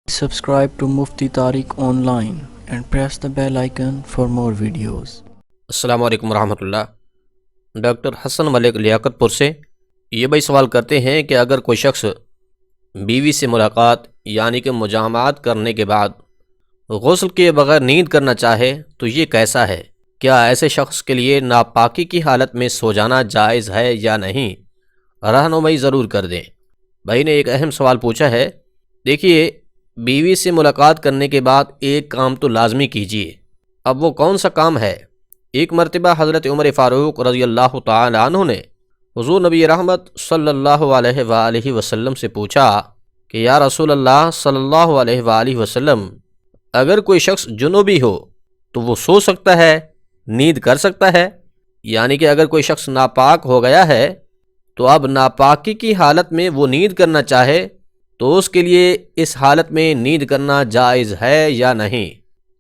Subscribe to Mufti Tariq Online and press the bell icon for more videos. السلام علیکم ورحمۃ اللہ۔ Doctor حسن ملک لیاقت پور سے یہ بھائی سوال کرتے ہیں کہ اگر کوئی شخص بیوی سے ملاقات یعنی کہ مجامعات کرنے کے بعد غسل کیے بغیر نیند کرنا چاہے تو یہ کیسا ہے؟ کیا ایسے شخص کے لیے ناپاکی کی حالت میں سو جانا جائز ہے یا نہیں؟ رہنمائی ضرور کر دیں۔ بھائی نے ایک اہم سوال پوچھا ہے۔ دیکھیے، بیوی سے ملاقات کرنے کے بعد ایک کام تو لازمی کیجیے۔ اب وہ کون سا کام ہے؟ ایک مرتبہ حضرت عمر فاروق رضی اللہ تعالی عنہ نے حضور نبی رحمت صلی اللہ علیہ وآلہ وسلم سے پوچھا کہ یا رسول اللہ صلی اللہ علیہ وآلہ وسلم، اگر کوئی شخص جنوبی ہو تو وہ سو سکتا ہے، نیند کر سکتا ہے؟ یعنی کہ اگر کوئی شخص ناپاک ہو گیا ہے تو اب ناپاکی کی حالت میں وہ نیند کرنا چاہے تو اس کے لیے اس حالت میں نیند کرنا جائز ہے یا نہیں؟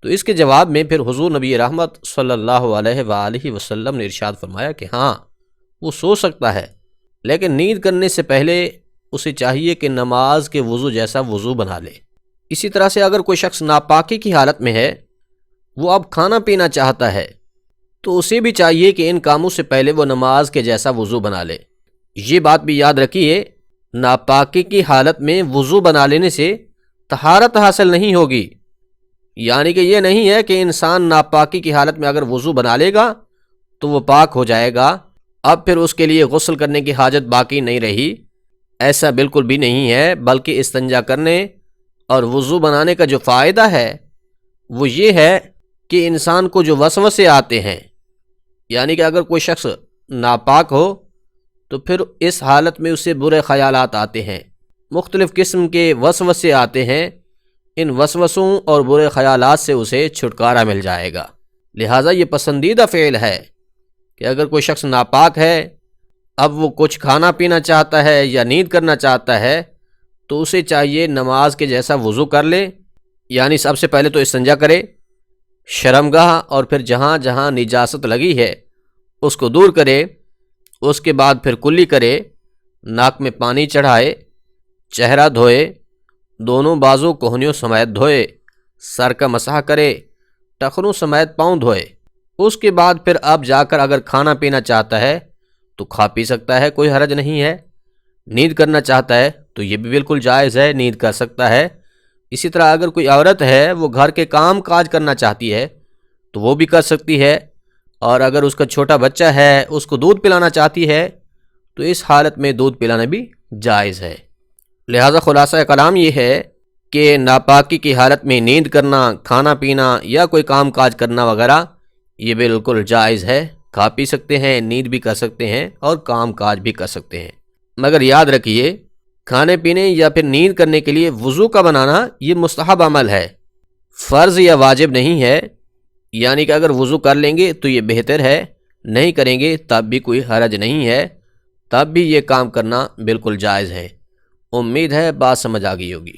تو اس کے جواب میں پھر حضور نبی رحمت صلی اللہ علیہ وآلہ وسلم نے ارشاد فرمایا کہ ہاں، وہ سو سکتا ہے، لیکن نیند کرنے سے پہلے اسے چاہیے کہ نماز کے وضو جیسا وضو بنا لے۔ اسی طرح سے اگر کوئی شخص ناپاکی کی حالت میں ہے، وہ اب کھانا پینا چاہتا ہے، تو اسے بھی چاہیے کہ ان کاموں سے پہلے وہ نماز کے جیسا وضو بنا لے۔ یہ بات بھی یاد رکھیے، ناپاکی کی حالت میں وضو بنا لینے سے طہارت حاصل نہیں ہوگی۔ یعنی کہ یہ نہیں ہے کہ انسان ناپاکی کی حالت میں اگر وضو بنا لے گا تو وہ پاک ہو جائے گا، اب پھر اس کے لیے غسل کرنے کی حاجت باقی نہیں رہی۔ ایسا بالکل بھی نہیں ہے، بلکہ استنجا کرنے اور وضو بنانے کا جو فائدہ ہے وہ یہ ہے کہ انسان کو جو وسوسے آتے ہیں، یعنی کہ اگر کوئی شخص ناپاک ہو تو پھر اس حالت میں اسے برے خیالات آتے ہیں، مختلف قسم کے وسوسے آتے ہیں، ان وسوسوں اور برے خیالات سے اسے چھٹکارا مل جائے گا۔ لہٰذا یہ پسندیدہ فعل ہے کہ اگر کوئی شخص ناپاک ہے، اب وہ کچھ کھانا پینا چاہتا ہے یا نیند کرنا چاہتا ہے، تو اسے چاہیے نماز کے جیسا وضو کر لے، یعنی سب سے پہلے تو استنجا کرے، شرمگاہ اور پھر جہاں جہاں نجاست لگی ہے اس کو دور کرے، اس کے بعد پھر کلی کرے، ناک میں پانی چڑھائے، چہرہ دھوئے، دونوں بازو کوہنیوں سمیت دھوئے، سر کا مسح کرے، ٹخنوں سمیت پاؤں دھوئے۔ اس کے بعد پھر اب جا کر اگر کھانا پینا چاہتا ہے تو کھا پی سکتا ہے، کوئی حرج نہیں ہے۔ نیند کرنا چاہتا ہے تو یہ بھی بالکل جائز ہے، نیند کر سکتا ہے۔ اسی طرح اگر کوئی عورت ہے وہ گھر کے کام کاج کرنا چاہتی ہے تو وہ بھی کر سکتی ہے، اور اگر اس کا چھوٹا بچہ ہے اس کو دودھ پلانا چاہتی ہے تو اس حالت میں دودھ پلانا بھی جائز ہے۔ لہذا خلاصہ کلام یہ ہے کہ ناپاکی کی حالت میں نیند کرنا، کھانا پینا یا کوئی کام کاج کرنا وغیرہ یہ بالکل جائز ہے، کھا پی سکتے ہیں، نیند بھی کر سکتے ہیں اور کام کاج بھی کر سکتے ہیں۔ مگر یاد رکھیے، کھانے پینے یا پھر نیند کرنے کے لیے وضو کا بنانا یہ مستحب عمل ہے، فرض یا واجب نہیں ہے۔ یعنی کہ اگر وضو کر لیں گے تو یہ بہتر ہے، نہیں کریں گے تب بھی کوئی حرج نہیں ہے، تب بھی یہ کام کرنا بالکل جائز ہے۔ امید ہے بات سمجھ آ گئی ہوگی۔